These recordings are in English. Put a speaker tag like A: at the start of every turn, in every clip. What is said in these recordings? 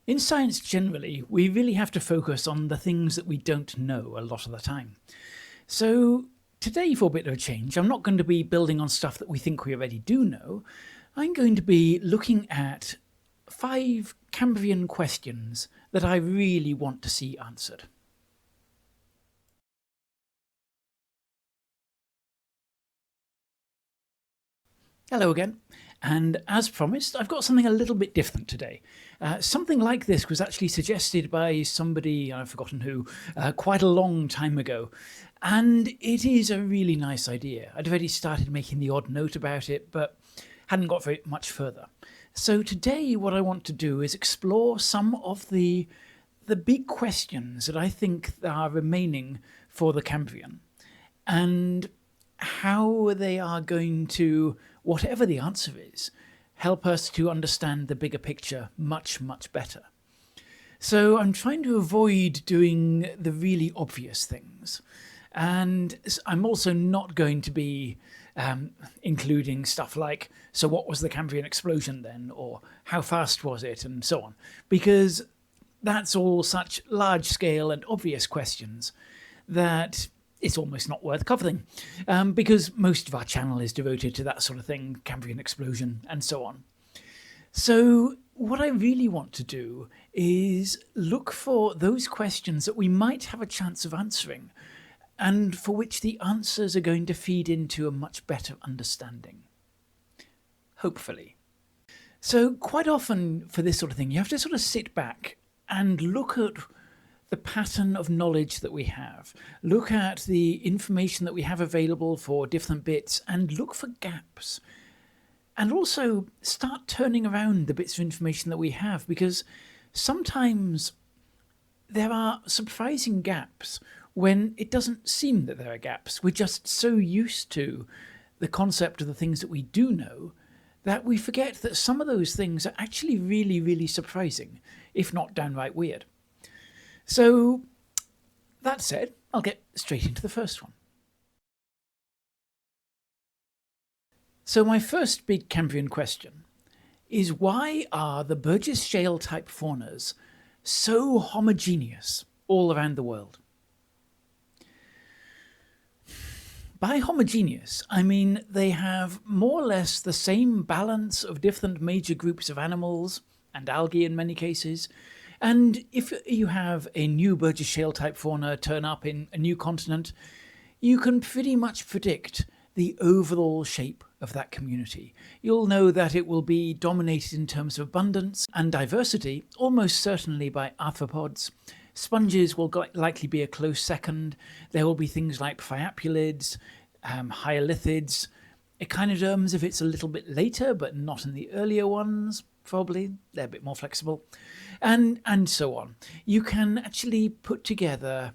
A: In science generally, we really have to focus on the things that we don't know a lot of the time. So today, for a bit of a change, I'm not going to be building on stuff that we think we already do know. I'm going to be looking at 5 Cambrian questions that I really want to see answered. Hello again, and as promised, I've got something a little bit different today. Something like this was actually suggested by somebody, I've forgotten who, quite a long time ago, and it is a really nice idea. I'd already started making the odd note about it, but hadn't got very much further. So today what I want to do is explore some of the big questions that I think are remaining for the Cambrian, and how they are going to, whatever the answer is, help us to understand the bigger picture much, much better. So I'm trying to avoid doing the really obvious things. And I'm also not going to be including stuff like, so what was the Cambrian Explosion then? Or how fast was it? And so on. Because that's all such large scale and obvious questions that it's almost not worth covering, because most of our channel is devoted to that sort of thing, Cambrian Explosion and so on. So what I really want to do is look for those questions that we might have a chance of answering, and for which the answers are going to feed into a much better understanding. Hopefully. So quite often for this sort of thing, you have to sort of sit back and look at the pattern of knowledge that we have, look at the information that we have available for different bits, and look for gaps. And also start turning around the bits of information that we have, because sometimes there are surprising gaps when it doesn't seem that there are gaps. We're just so used to the concept of the things that we do know that we forget that some of those things are actually really, really surprising, if not downright weird. So that said, I'll get straight into the first one. So my first big Cambrian question is, why are the Burgess Shale type faunas so homogeneous all around the world? By homogeneous, I mean they have more or less the same balance of different major groups of animals and algae in many cases. And if you have a new Burgess Shale type fauna turn up in a new continent, you can pretty much predict the overall shape of that community. You'll know that it will be dominated in terms of abundance and diversity, almost certainly by arthropods. Sponges will likely be a close second. There will be things like priapulids, hyolithids, echinoderms if it's a little bit later, but not in the earlier ones. Probably they're a bit more flexible, and so on. You can actually put together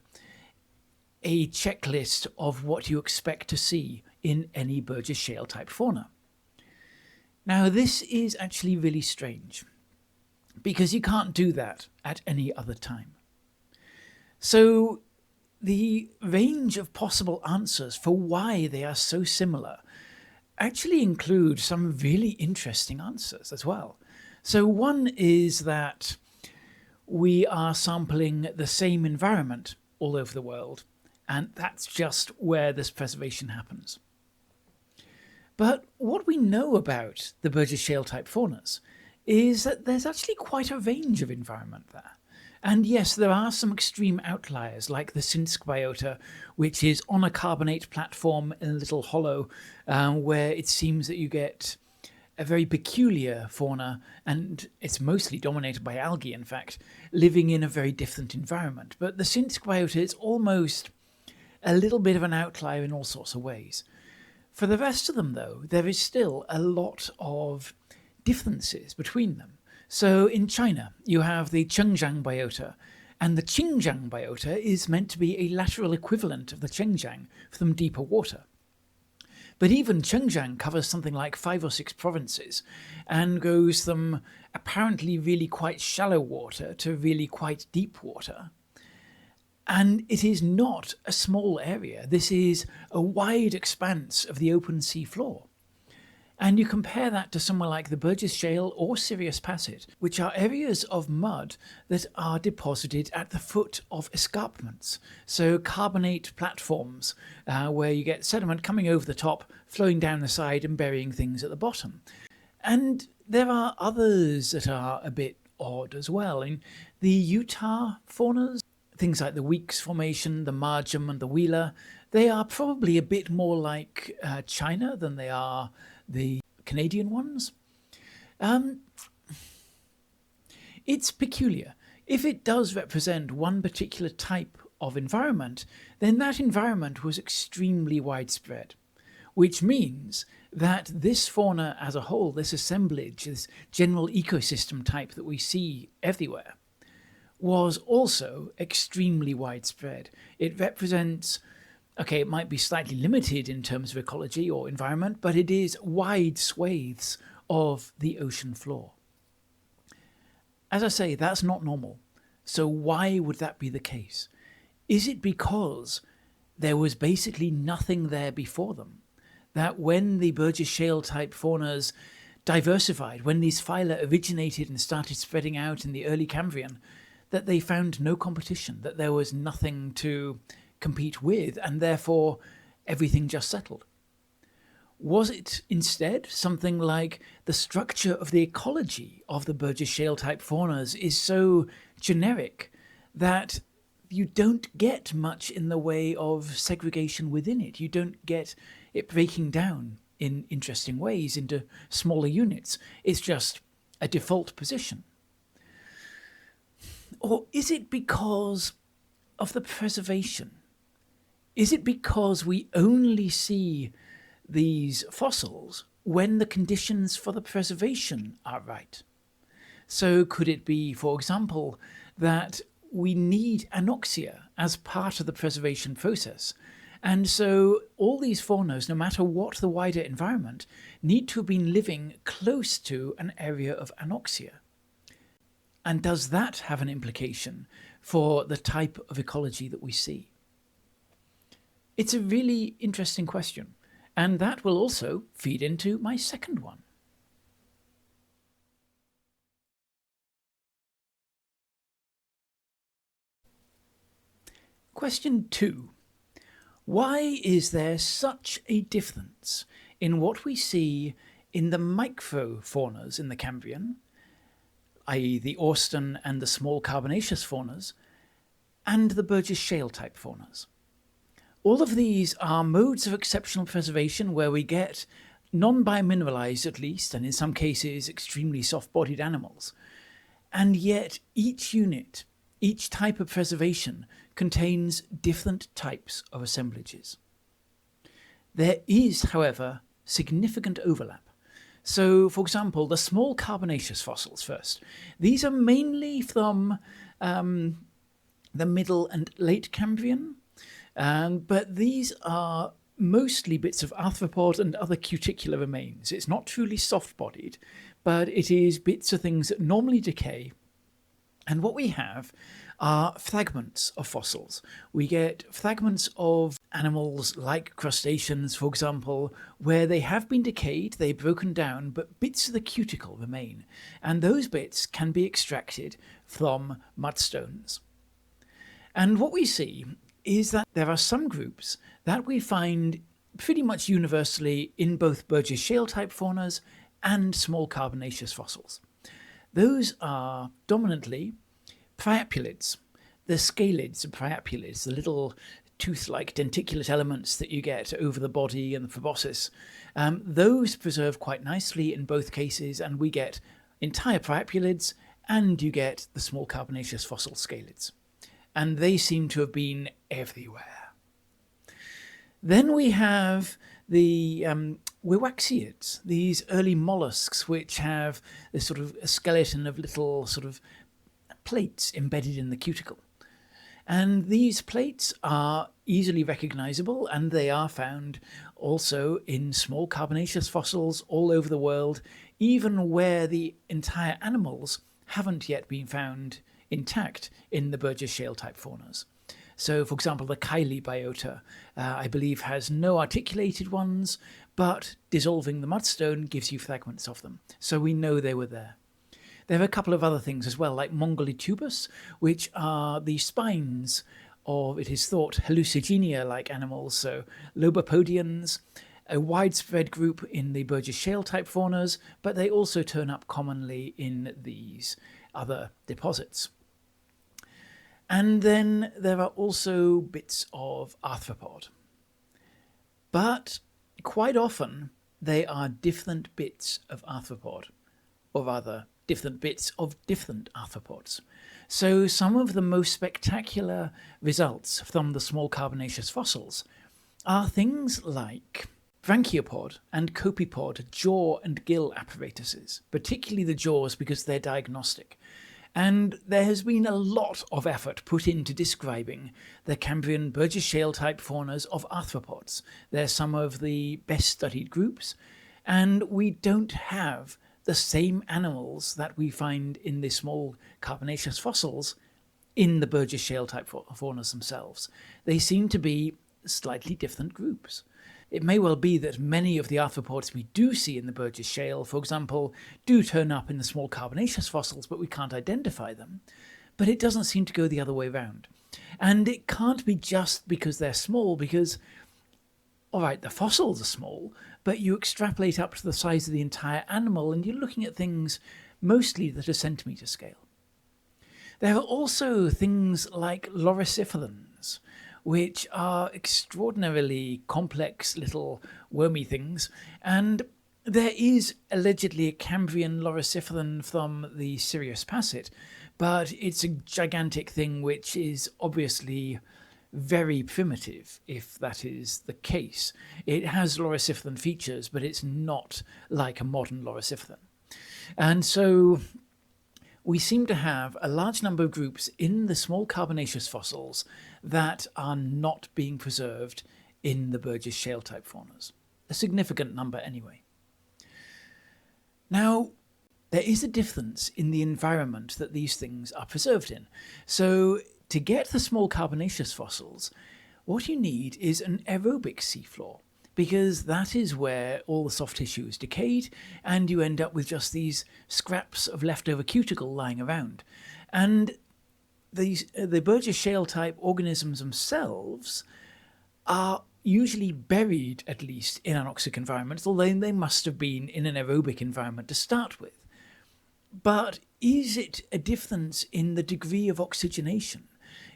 A: a checklist of what you expect to see in any Burgess Shale type fauna. Now this is actually really strange, because you can't do that at any other time. So the range of possible answers for why they are so similar actually include some really interesting answers as well. So one is that we are sampling the same environment all over the world, and that's just where this preservation happens. But what we know about the Burgess Shale type faunas is that there's actually quite a range of environment there. And yes, there are some extreme outliers, like the Sinsk biota, which is on a carbonate platform in a little hollow, where it seems that you get a very peculiar fauna, and it's mostly dominated by algae, in fact, living in a very different environment. But the Sinsk biota is almost a little bit of an outlier in all sorts of ways. For the rest of them, though, there is still a lot of differences between them. So in China, you have the Chengjiang biota, and the Xinjiang biota is meant to be a lateral equivalent of the Chengjiang from deeper water. But even Chengjiang covers something like 5 or 6 provinces and goes from apparently really quite shallow water to really quite deep water. And it is not a small area. This is a wide expanse of the open sea floor. And you compare that to somewhere like the Burgess Shale or Sirius Passage, which are areas of mud that are deposited at the foot of escarpments. So carbonate platforms where you get sediment coming over the top, flowing down the side and burying things at the bottom. And there are others that are a bit odd as well. In the Utah faunas, things like the Weeks Formation, the Margam and the Wheeler, they are probably a bit more like China than they are the Canadian ones. It's peculiar. If it does represent one particular type of environment, then that environment was extremely widespread, which means that this fauna as a whole, this assemblage, this general ecosystem type that we see everywhere, was also extremely widespread. It represents, okay, it might be slightly limited in terms of ecology or environment, but it is wide swathes of the ocean floor. As I say, that's not normal. So why would that be the case? Is it because there was basically nothing there before them? That when the Burgess Shale type faunas diversified, when these phyla originated and started spreading out in the early Cambrian, that they found no competition, that there was nothing to compete with, and therefore everything just settled? Was it instead something like the structure of the ecology of the Burgess Shale type faunas is so generic that you don't get much in the way of segregation within it? You don't get it breaking down in interesting ways into smaller units. It's just a default position. Or is it because of the preservation? Is it because we only see these fossils when the conditions for the preservation are right? So could it be, for example, that we need anoxia as part of the preservation process? And so all these faunas, no matter what the wider environment, need to have been living close to an area of anoxia. And does that have an implication for the type of ecology that we see? It's a really interesting question, and that will also feed into my second one. Question 2. Why is there such a difference in what we see in the micro-faunas in the Cambrian, i.e. the Orston and the small carbonaceous faunas, and the Burgess Shale type faunas? All of these are modes of exceptional preservation where we get non-biomineralized, at least, and in some cases extremely soft-bodied animals. And yet each unit, each type of preservation contains different types of assemblages. There is, however, significant overlap. So, for example, the small carbonaceous fossils first. These are mainly from the Middle and Late Cambrian, but these are mostly bits of arthropod and other cuticular remains. It's not truly soft-bodied, but it is bits of things that normally decay. And what we have are fragments of fossils. We get fragments of animals like crustaceans, for example, where they have been decayed, they've broken down, but bits of the cuticle remain. And those bits can be extracted from mudstones. And what we see is that there are some groups that we find pretty much universally in both Burgess Shale type faunas and small carbonaceous fossils. Those are dominantly priapulids, the scalids of priapulids, the little tooth-like denticulate elements that you get over the body and the proboscis. Those preserve quite nicely in both cases, and we get entire priapulids, and you get the small carbonaceous fossil scalids. And they seem to have been everywhere. Then we have the Wiwaxiids, these early mollusks which have this sort of skeleton of little sort of plates embedded in the cuticle. And these plates are easily recognizable, and they are found also in small carbonaceous fossils all over the world, even where the entire animals haven't yet been found intact in the Burgess Shale type faunas. So, for example, the Kylie biota, I believe, has no articulated ones, but dissolving the mudstone gives you fragments of them, so we know they were there. There are a couple of other things as well, like Mongolitubus, which are the spines of, it is thought, hallucigenia-like animals, so lobopodians, a widespread group in the Burgess Shale type faunas, but they also turn up commonly in these other deposits. And then there are also bits of arthropod. But quite often they are different bits of arthropod, or rather different bits of different arthropods. So some of the most spectacular results from the small carbonaceous fossils are things like branchiopod and copepod jaw and gill apparatuses, particularly the jaws because they're diagnostic. And there has been a lot of effort put into describing the Cambrian Burgess Shale type faunas of arthropods. They're some of the best studied groups, and we don't have the same animals that we find in the small carbonaceous fossils in the Burgess Shale type faunas themselves. They seem to be slightly different groups. It may well be that many of the arthropods we do see in the Burgess Shale, for example, do turn up in the small carbonaceous fossils, but we can't identify them. But it doesn't seem to go the other way around. And it can't be just because they're small, because, all right, the fossils are small, but you extrapolate up to the size of the entire animal, and you're looking at things mostly that are centimetre scale. There are also things like loricifilans, which are extraordinarily complex little wormy things, and there is allegedly a Cambrian loricifilan from the Sirius Passet, but it's a gigantic thing which is obviously very primitive, if that is the case. It has loricifilan features, but it's not like a modern loricifilan. And so we seem to have a large number of groups in the small carbonaceous fossils that are not being preserved in the Burgess Shale type faunas. A significant number anyway. Now, there is a difference in the environment that these things are preserved in. So to get the small carbonaceous fossils, what you need is an aerobic seafloor, because that is where all the soft tissue is decayed and you end up with just these scraps of leftover cuticle lying around. And the Burgess Shale type organisms themselves are usually buried, at least, in anoxic environments, although they must have been in an aerobic environment to start with. But is it a difference in the degree of oxygenation?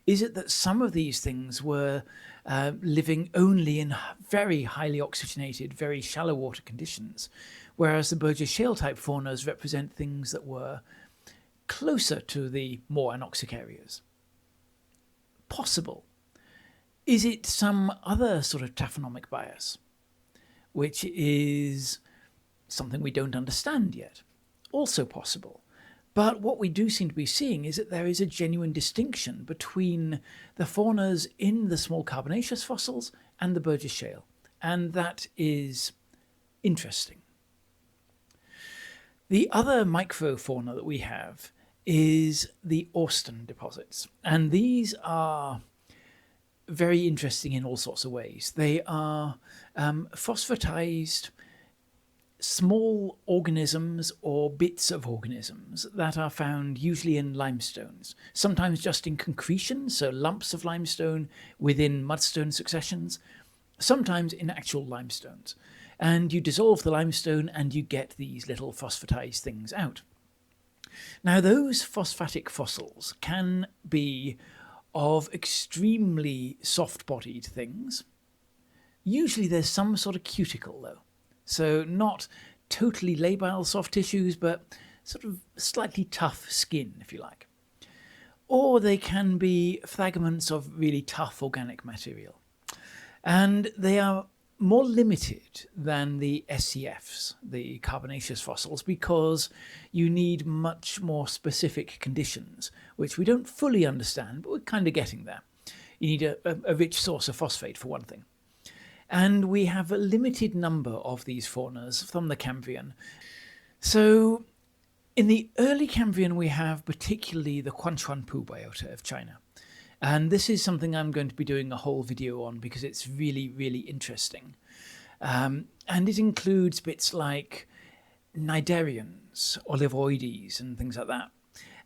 A: Is it that some of these things were living only in very highly oxygenated, very shallow water conditions, whereas the Burgess Shale type faunas represent things that were closer to the more anoxic areas? Possible. Is it some other sort of taphonomic bias, which is something we don't understand yet? Also possible. But what we do seem to be seeing is that there is a genuine distinction between the faunas in the small carbonaceous fossils and the Burgess Shale, and that is interesting. The other microfauna that we have is the Austen deposits, and these are very interesting in all sorts of ways. They are phosphatized small organisms or bits of organisms that are found usually in limestones, sometimes just in concretion, so lumps of limestone within mudstone successions, sometimes in actual limestones. And you dissolve the limestone and you get these little phosphatized things out. Now, those phosphatic fossils can be of extremely soft-bodied things. Usually there's some sort of cuticle, though. So not totally labile soft tissues, but sort of slightly tough skin, if you like. Or they can be fragments of really tough organic material. And they are more limited than the SCFs, the carbonaceous fossils, because you need much more specific conditions, which we don't fully understand, but we're kind of getting there. You need a rich source of phosphate, for one thing. And we have a limited number of these faunas from the Cambrian. So in the early Cambrian, we have particularly the Quanchuanpu biota of China. And this is something I'm going to be doing a whole video on because it's really, really interesting. And it includes bits like cnidarians, olivoides, and things like that.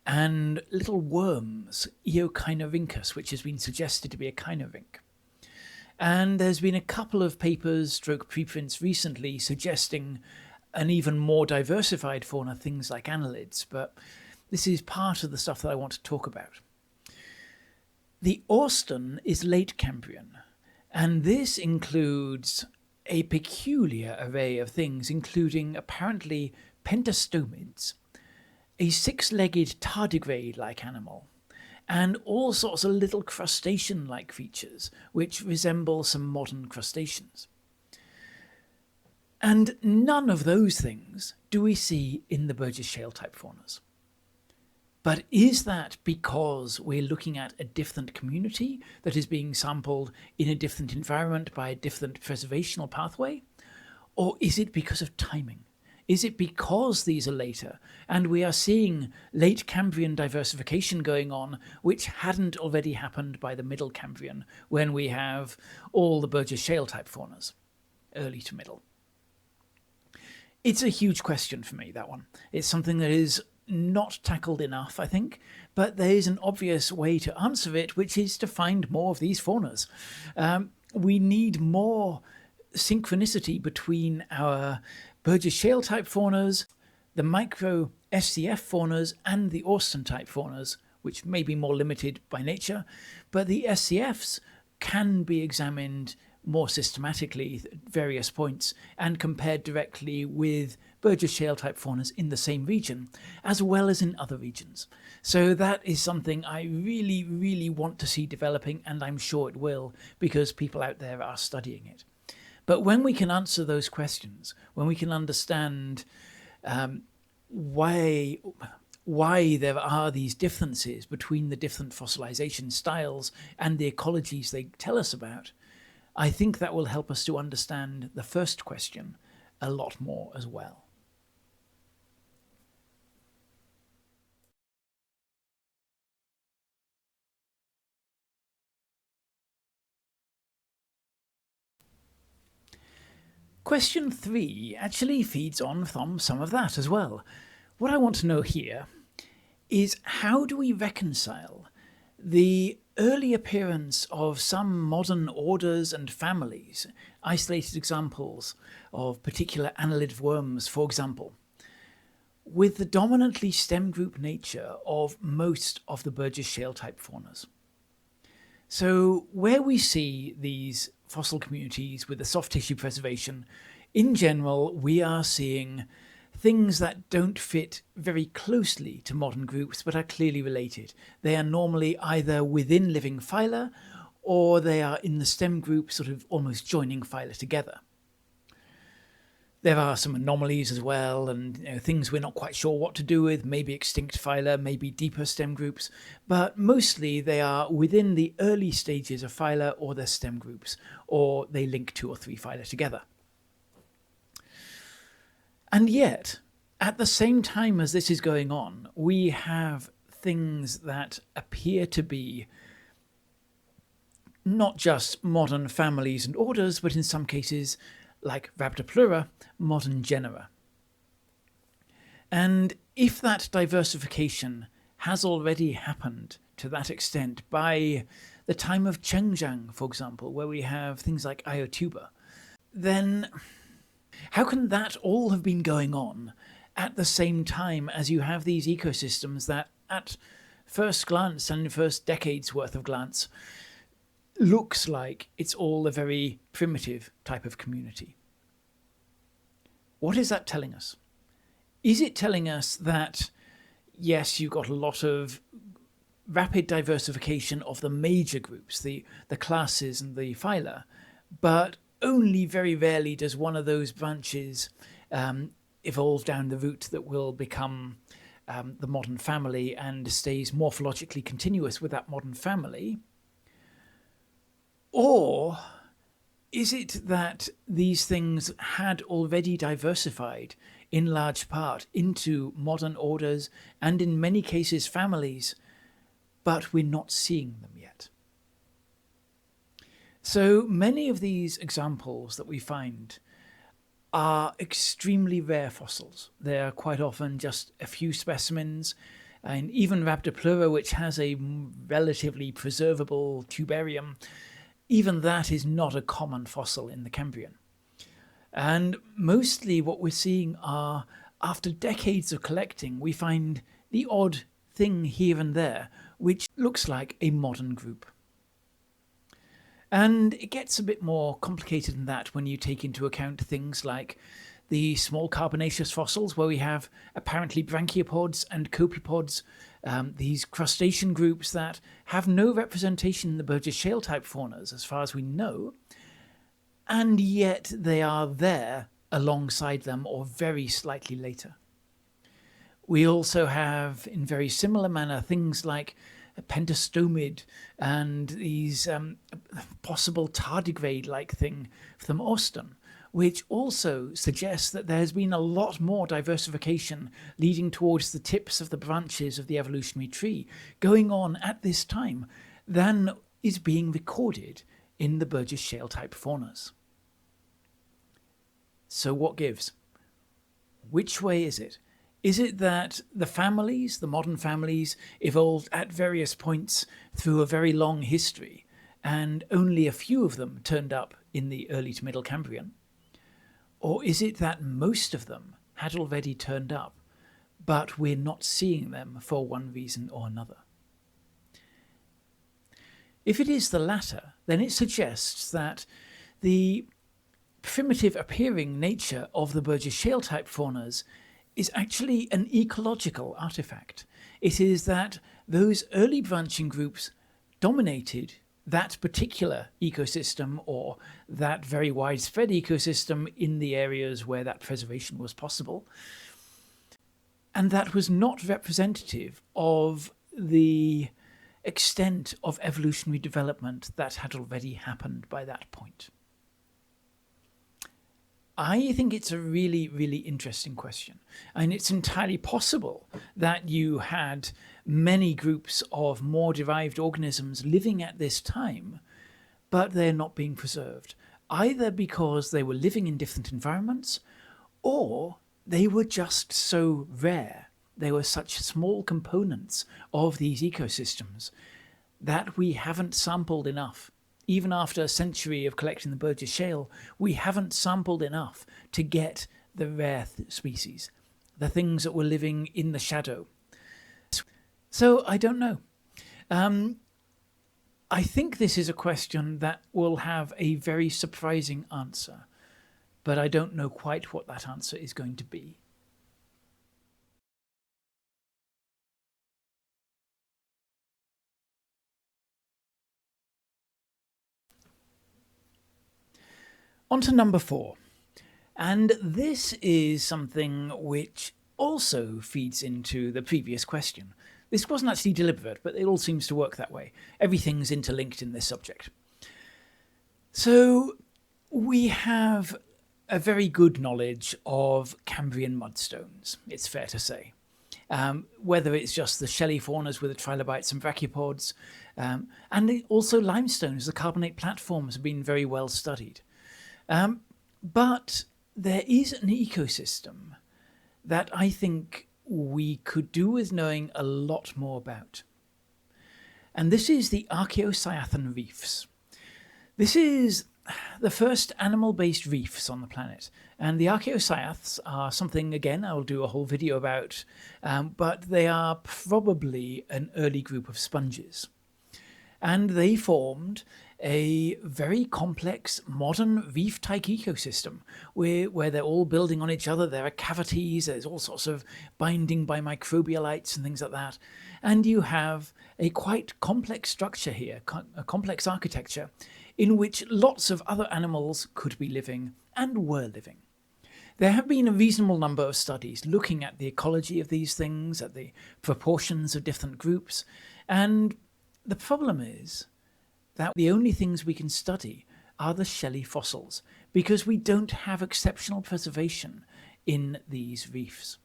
A: And little worms, Eochinorhynchus, which has been suggested to be a chinorhynch. And there's been a couple of papers, stroke preprints recently, suggesting an even more diversified fauna, things like annelids, but this is part of the stuff that I want to talk about. The Austen is late Cambrian, and this includes a peculiar array of things, including apparently pentastomids, a six-legged tardigrade-like animal, and all sorts of little crustacean-like creatures which resemble some modern crustaceans. And none of those things do we see in the Burgess Shale type faunas. But is that because we're looking at a different community that is being sampled in a different environment by a different preservational pathway? Or is it because of timing? Is it because these are later and we are seeing late Cambrian diversification going on, which hadn't already happened by the middle Cambrian when we have all the Burgess Shale type faunas, early to middle? It's a huge question for me, that one. It's something that is not tackled enough, I think, but there is an obvious way to answer it, which is to find more of these faunas. We need more synchronicity between our Burgess Shale type faunas, the micro SCF faunas, and the Austen type faunas, which may be more limited by nature, but the SCFs can be examined more systematically at various points and compared directly with Burgess Shale type faunas in the same region, as well as in other regions. So that is something I really, really want to see developing, and I'm sure it will, because people out there are studying it. But when we can answer those questions, when we can understand why there are these differences between the different fossilization styles and the ecologies they tell us about, I think that will help us to understand the first question a lot more as well. Question 3 actually feeds on from some of that as well. What I want to know here is, how do we reconcile the early appearance of some modern orders and families, isolated examples of particular annelid worms, for example, with the dominantly stem group nature of most of the Burgess Shale type faunas? So where we see these fossil communities with the soft tissue preservation, in general, we are seeing things that don't fit very closely to modern groups but are clearly related. They are normally either within living phyla or they are in the stem group, sort of almost joining phyla together. There are some anomalies as well, and things we're not quite sure what to do with, maybe extinct phyla, maybe deeper stem groups, but mostly they are within the early stages of phyla or their stem groups, or they link 2 or 3 phyla together. And yet, at the same time as this is going on, we have things that appear to be not just modern families and orders, but in some cases, like Rhabdopleura, modern genera. And if that diversification has already happened to that extent by the time of Chengjiang, for example, where we have things like Iotuba, then how can that all have been going on at the same time as you have these ecosystems that at first glance and first decade's worth of glance looks like it's all a very primitive type of community? What is that telling us? Is it telling us that, yes, you've got a lot of rapid diversification of the major groups, the classes and the phyla, but only very rarely does one of those branches evolve down the route that will become the modern family and stays morphologically continuous with that modern family? Or is it that these things had already diversified in large part into modern orders and in many cases families, but we're not seeing them yet? So many of these examples that we find are extremely rare fossils. They are quite often just a few specimens, and even Rhabdopleura, which has a relatively preservable tubarium, even that is not a common fossil in the Cambrian. And mostly what we're seeing are, after decades of collecting, we find the odd thing here and there, which looks like a modern group. And it gets a bit more complicated than that when you take into account things like the small carbonaceous fossils, where we have apparently brachiopods and copepods, these crustacean groups that have no representation in the Burgess Shale type faunas, as far as we know, and yet they are there alongside them or very slightly later. We also have, in very similar manner, things like pentastomid and these possible tardigrade-like thing from Austin, which also suggests that there has been a lot more diversification leading towards the tips of the branches of the evolutionary tree going on at this time than is being recorded in the Burgess Shale type faunas. So what gives? Which way is it? Is it that the families, the modern families, evolved at various points through a very long history, and only a few of them turned up in the early to middle Cambrian? Or is it that most of them had already turned up, but we're not seeing them for one reason or another? If it is the latter, then it suggests that the primitive appearing nature of the Burgess Shale type faunas is actually an ecological artifact. It is that those early branching groups dominated that particular ecosystem, or that very widespread ecosystem in the areas where that preservation was possible. And that was not representative of the extent of evolutionary development that had already happened by that point. I think it's a really, really interesting question. And it's entirely possible that you had many groups of more derived organisms living at this time, but they're not being preserved, either because they were living in different environments, or they were just so rare, they were such small components of these ecosystems, that we haven't sampled enough. Even after a century of collecting the Burgess Shale, we haven't sampled enough to get the rare species, the things that were living in the shadow. So I don't know. I think this is a question that will have a very surprising answer, but I don't know quite what that answer is going to be. On to number 4. And this is something which also feeds into the previous question. This wasn't actually deliberate, but it all seems to work that way. Everything's interlinked in this subject. So we have a very good knowledge of Cambrian mudstones, it's fair to say. Whether it's just the shelly faunas with the trilobites and brachiopods, and also limestones, the carbonate platforms have been very well studied. But there is an ecosystem that I think we could do with knowing a lot more about. And this is the Archaeocyathan reefs. This is the first animal-based reefs on the planet. And the Archaeocyaths are something, again, I'll do a whole video about, but they are probably an early group of sponges. And they formed a very complex modern reef-type ecosystem where they're all building on each other. There are cavities, there's all sorts of binding by microbialites and things like that. And you have a quite complex structure here, a complex architecture, in which lots of other animals could be living and were living. There have been a reasonable number of studies looking at the ecology of these things, at the proportions of different groups, and the problem is that the only things we can study are the shelly fossils, because we don't have exceptional preservation in these reefs.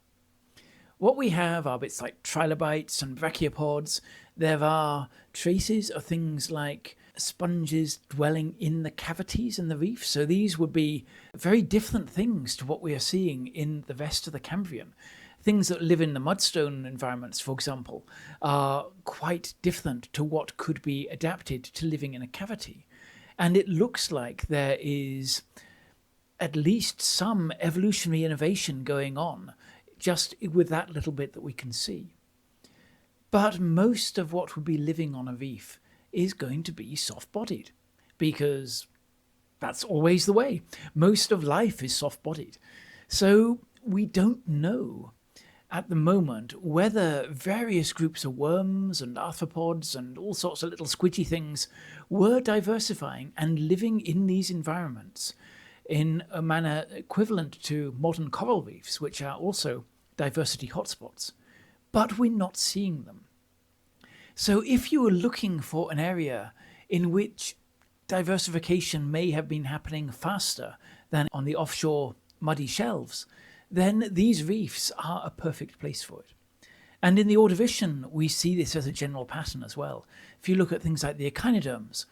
A: What we have are bits like trilobites and brachiopods. There are traces of things like sponges dwelling in the cavities in the reef. So these would be very different things to what we are seeing in the rest of the Cambrian. Things that live in the mudstone environments, for example, are quite different to what could be adapted to living in a cavity. And it looks like there is at least some evolutionary innovation going on just with that little bit that we can see. But most of what would be living on a reef is going to be soft-bodied, because that's always the way. Most of life is soft-bodied. So we don't know at the moment whether various groups of worms and arthropods and all sorts of little squidgy things were diversifying and living in these environments in a manner equivalent to modern coral reefs, which are also diversity hotspots. But we're not seeing them. So if you were looking for an area in which diversification may have been happening faster than on the offshore muddy shelves, then these reefs are a perfect place for it. And in the Ordovician, we see this as a general pattern as well. If you look at things like the echinoderms,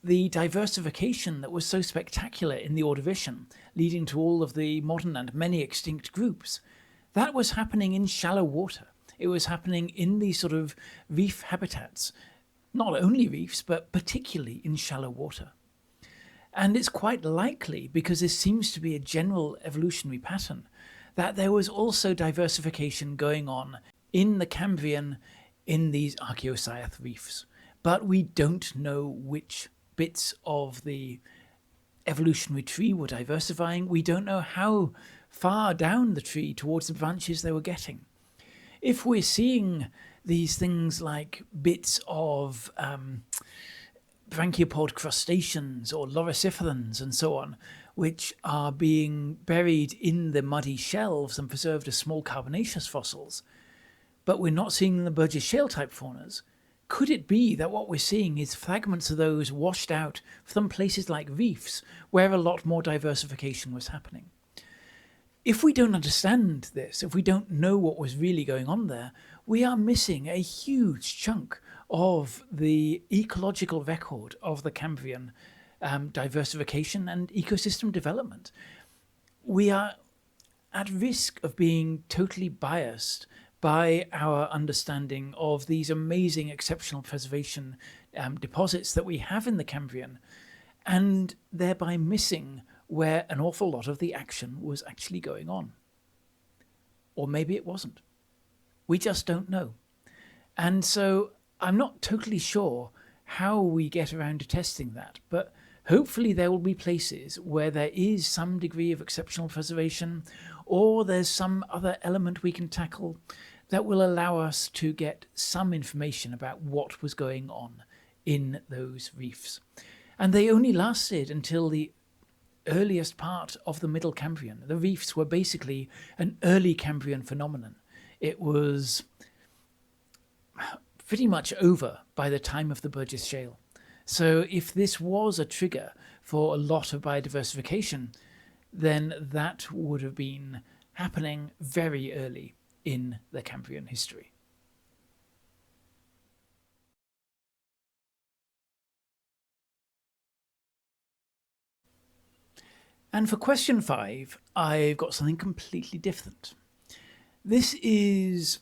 A: the diversification that was so spectacular in the Ordovician, leading to all of the modern and many extinct groups, that was happening in shallow water. It was happening in these sort of reef habitats, not only reefs, but particularly in shallow water. And it's quite likely, because this seems to be a general evolutionary pattern, that there was also diversification going on in the Cambrian in these Archaeocyathan reefs. But we don't know which bits of the evolutionary tree were diversifying. We don't know how far down the tree towards the branches they were getting. If we're seeing these things like bits of branchiopod crustaceans or loriciferans and so on, which are being buried in the muddy shelves and preserved as small carbonaceous fossils, but we're not seeing the Burgess Shale type faunas, could it be that what we're seeing is fragments of those washed out from places like reefs where a lot more diversification was happening? If we don't understand this, if we don't know what was really going on there, we are missing a huge chunk of the ecological record of the Cambrian diversification and ecosystem development. We are at risk of being totally biased by our understanding of these amazing exceptional preservation deposits that we have in the Cambrian, and thereby missing where an awful lot of the action was actually going on. Or maybe it wasn't. We just don't know. And so I'm not totally sure how we get around to testing that, but hopefully there will be places where there is some degree of exceptional preservation, or there's some other element we can tackle that will allow us to get some information about what was going on in those reefs. And they only lasted until the earliest part of the Middle Cambrian. The reefs were basically an early Cambrian phenomenon. It was pretty much over by the time of the Burgess Shale. So if this was a trigger for a lot of biodiversification, then that would have been happening very early in the Cambrian history. And for question 5, I've got something completely different. This is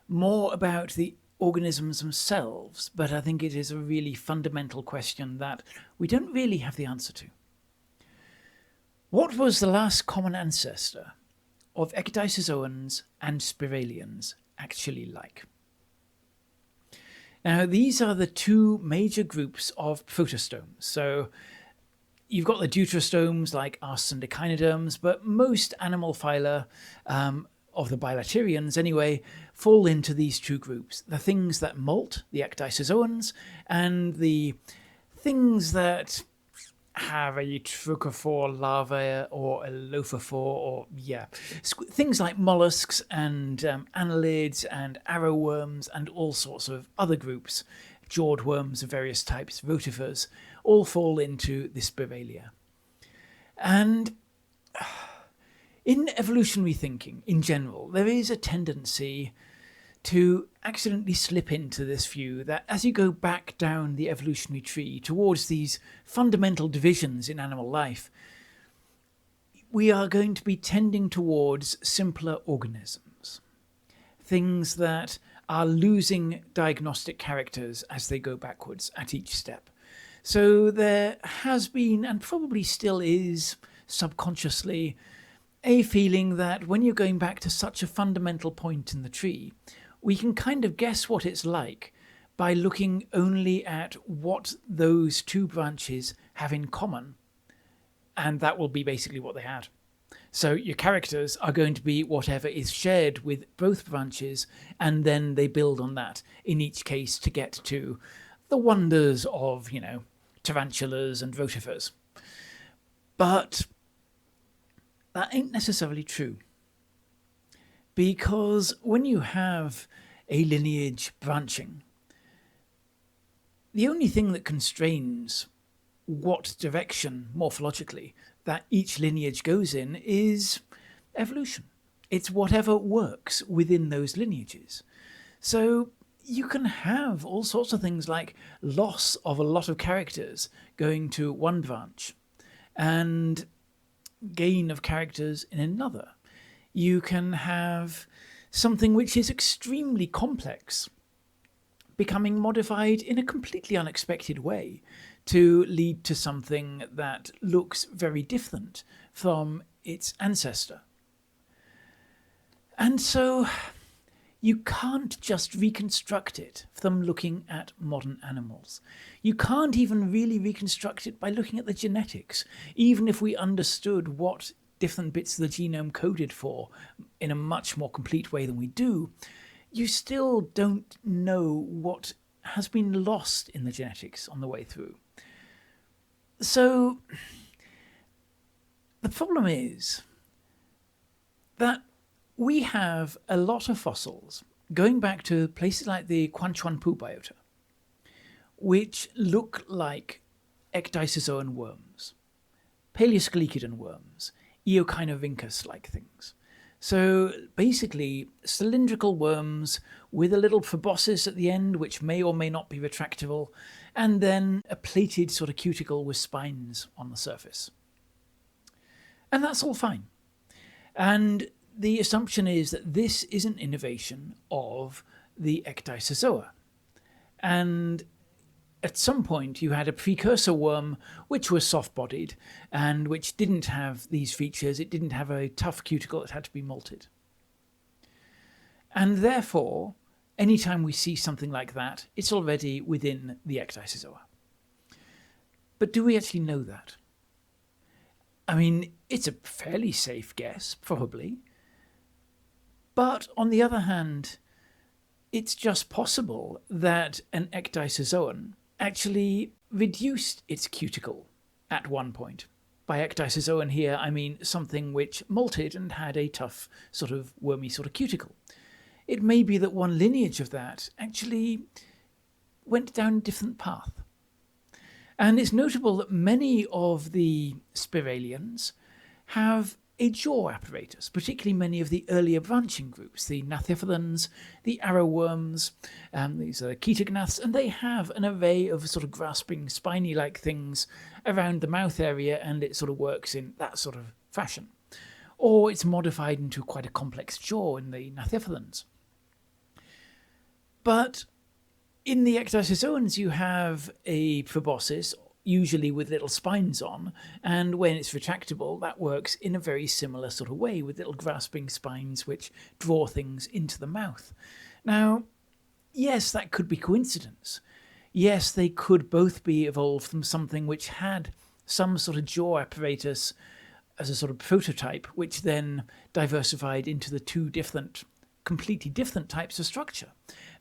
A: more about the organisms themselves, but I think it is a really fundamental question that we don't really have the answer to. What was the last common ancestor of ecdysozoans and spiralians actually like? Now, these are the two major groups of protostomes. So you've got the deuterostomes like us and echinoderms, but most animal phyla of the bilaterians anyway fall into these two groups. The things that molt, the ecdysozoans, and the things that have a trochophore larva or a lophophore, or things like mollusks and annelids and arrowworms and all sorts of other groups, jawed worms of various types, rotifers, all fall into the Spiralia. And in evolutionary thinking in general, there is a tendency to accidentally slip into this view that as you go back down the evolutionary tree towards these fundamental divisions in animal life, we are going to be tending towards simpler organisms, things that are losing diagnostic characters as they go backwards at each step. So there has been, and probably still is, subconsciously, a feeling that when you're going back to such a fundamental point in the tree, we can kind of guess what it's like by looking only at what those two branches have in common, and that will be basically what they had. So your characters are going to be whatever is shared with both branches, and then they build on that in each case to get to the wonders of, tarantulas and rotifers. But that ain't necessarily true. Because when you have a lineage branching, the only thing that constrains what direction, morphologically, that each lineage goes in is evolution. It's whatever works within those lineages. So you can have all sorts of things like loss of a lot of characters going to one branch and gain of characters in another. You can have something which is extremely complex becoming modified in a completely unexpected way to lead to something that looks very different from its ancestor. And so you can't just reconstruct it from looking at modern animals. You can't even really reconstruct it by looking at the genetics, even if we understood what different bits of the genome coded for in a much more complete way than we do. You still don't know what has been lost in the genetics on the way through. So the problem is that we have a lot of fossils going back to places like the Quanchuanpu biota, which look like ecdysozoan worms, paleosclechidan worms, Eochinorhynchus-like things. So basically, cylindrical worms with a little proboscis at the end, which may or may not be retractable, and then a plated sort of cuticle with spines on the surface. And that's all fine. And the assumption is that this is an innovation of the ecdysozoa. And at some point you had a precursor worm which was soft-bodied and which didn't have these features. It didn't have a tough cuticle. It had to be molted. And therefore, anytime we see something like that, it's already within the ecdysozoa. But do we actually know that? I mean, it's a fairly safe guess, probably. But on the other hand, it's just possible that an ecdysozoan actually reduced its cuticle at one point. By ecdysozoan here, I mean something which molted and had a tough sort of wormy sort of cuticle. It may be that one lineage of that actually went down a different path. And it's notable that many of the spiralians have a jaw apparatus, particularly many of the earlier branching groups, the gnathiphilans, the arrowworms, these are ketognaths, and they have an array of sort of grasping, spiny-like things around the mouth area, and it sort of works in that sort of fashion. Or it's modified into quite a complex jaw in the gnathiphilans. But in the ecdysozoans, you have a proboscis, usually with little spines on, and when it's retractable, that works in a very similar sort of way, with little grasping spines which draw things into the mouth. Now, yes, that could be coincidence. Yes, they could both be evolved from something which had some sort of jaw apparatus as a sort of prototype, which then diversified into the two different, completely different types of structure.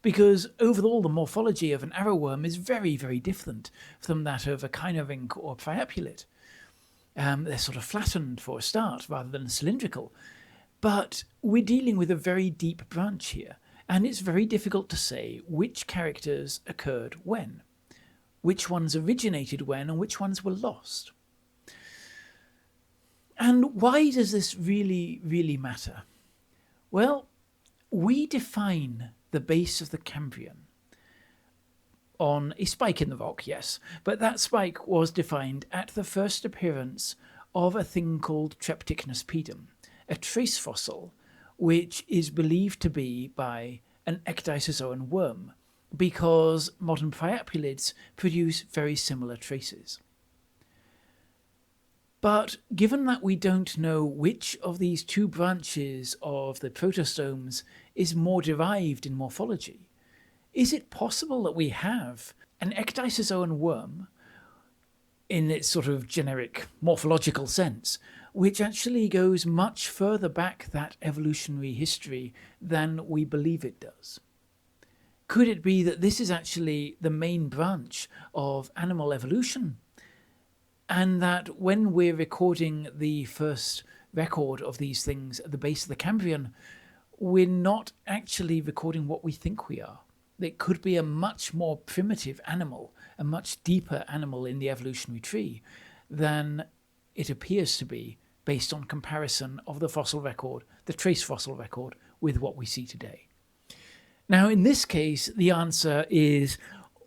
A: Because overall, the morphology of an arrowworm is very, very different from that of a Echinorinch or priapulid. They're sort of flattened for a start rather than cylindrical. But we're dealing with a very deep branch here, and it's very difficult to say which characters occurred when, which ones originated when, and which ones were lost. And why does this really, really matter? Well, we define the base of the Cambrian on a spike in the rock, yes, but that spike was defined at the first appearance of a thing called Treptichnus pedum, a trace fossil which is believed to be by an ecdysozoan worm, because modern priapulids produce very similar traces. But given that we don't know which of these two branches of the protostomes is more derived in morphology, is it possible that we have an ecdysozoan worm, in its sort of generic morphological sense, which actually goes much further back that evolutionary history than we believe it does? Could it be that this is actually the main branch of animal evolution, and that when we're recording the first record of these things at the base of the Cambrian, we're not actually recording what we think we are? It could be a much more primitive animal, a much deeper animal in the evolutionary tree than it appears to be based on comparison of the fossil record, the trace fossil record, with what we see today. Now, in this case, the answer is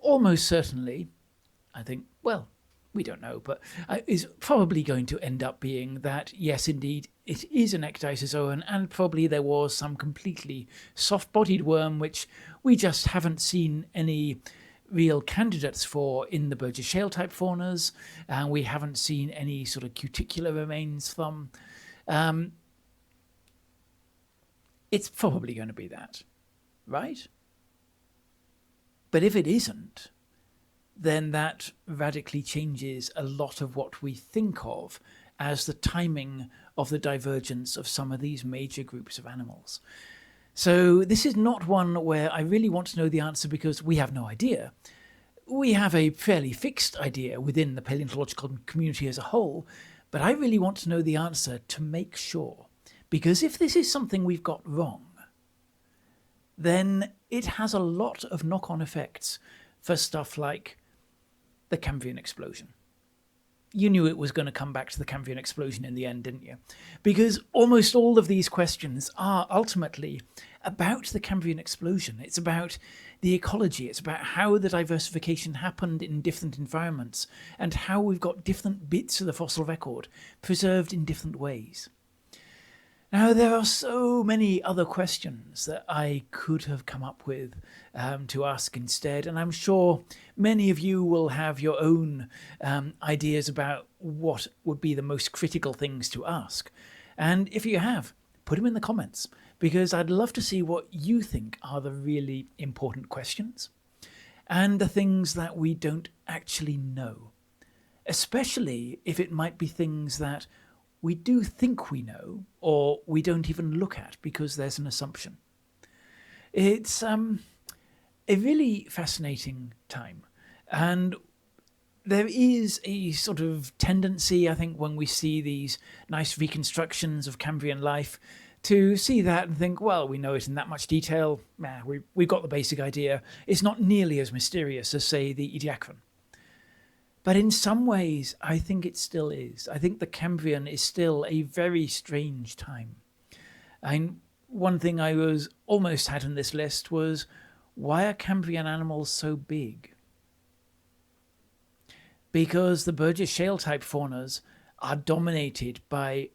A: almost certainly, I think, well, we don't know, but is probably going to end up being that, yes, indeed, it is an ecdysozoan, and probably there was some completely soft-bodied worm which we just haven't seen any real candidates for in the Burgess Shale type faunas, and we haven't seen any sort of cuticular remains from. It's probably going to be that, right? But if it isn't, then that radically changes a lot of what we think of as the timing of the divergence of some of these major groups of animals. So this is not one where I really want to know the answer because we have no idea. We have a fairly fixed idea within the paleontological community as a whole, but I really want to know the answer to make sure. Because if this is something we've got wrong, then it has a lot of knock-on effects for stuff like the Cambrian Explosion. You knew it was going to come back to the Cambrian Explosion in the end, didn't you? Because almost all of these questions are ultimately about the Cambrian Explosion. It's about the ecology. It's about how the diversification happened in different environments and how we've got different bits of the fossil record preserved in different ways. Now, there are so many other questions that I could have come up with to ask instead, and I'm sure many of you will have your own ideas about what would be the most critical things to ask. And if you have, put them in the comments, because I'd love to see what you think are the really important questions and the things that we don't actually know, especially if it might be things that we do think we know, or we don't even look at because there's an assumption. It's a really fascinating time. And there is a sort of tendency, I think, when we see these nice reconstructions of Cambrian life, to see that and think, well, we know it in that much detail. We've got the basic idea. It's not nearly as mysterious as, say, the Ediacaran. But in some ways, I think it still is. I think the Cambrian is still a very strange time. And one thing I was almost had on this list was, why are Cambrian animals so big? Because the Burgess Shale type faunas are dominated by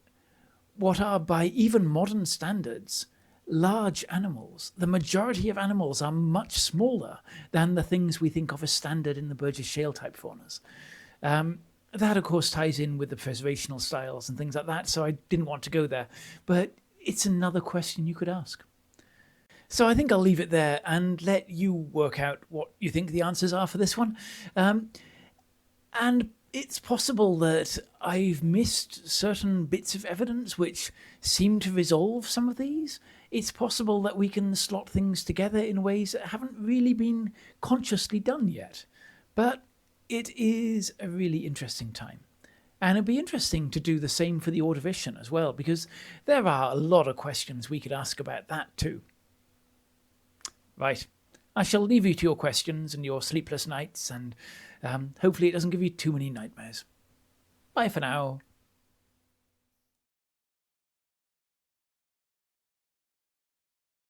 A: what are, by even modern standards, large animals. The majority of animals are much smaller than the things we think of as standard in the Burgess Shale type faunas. That, of course, ties in with the preservational styles and things like that, so I didn't want to go there. But it's another question you could ask. So I think I'll leave it there and let you work out what you think the answers are for this one. And it's possible that I've missed certain bits of evidence which seem to resolve some of these. It's possible that we can slot things together in ways that haven't really been consciously done yet. But it is a really interesting time. And it'd be interesting to do the same for the Ordovician as well, because there are a lot of questions we could ask about that too. Right. I shall leave you to your questions and your sleepless nights, and hopefully it doesn't give you too many nightmares. Bye for now.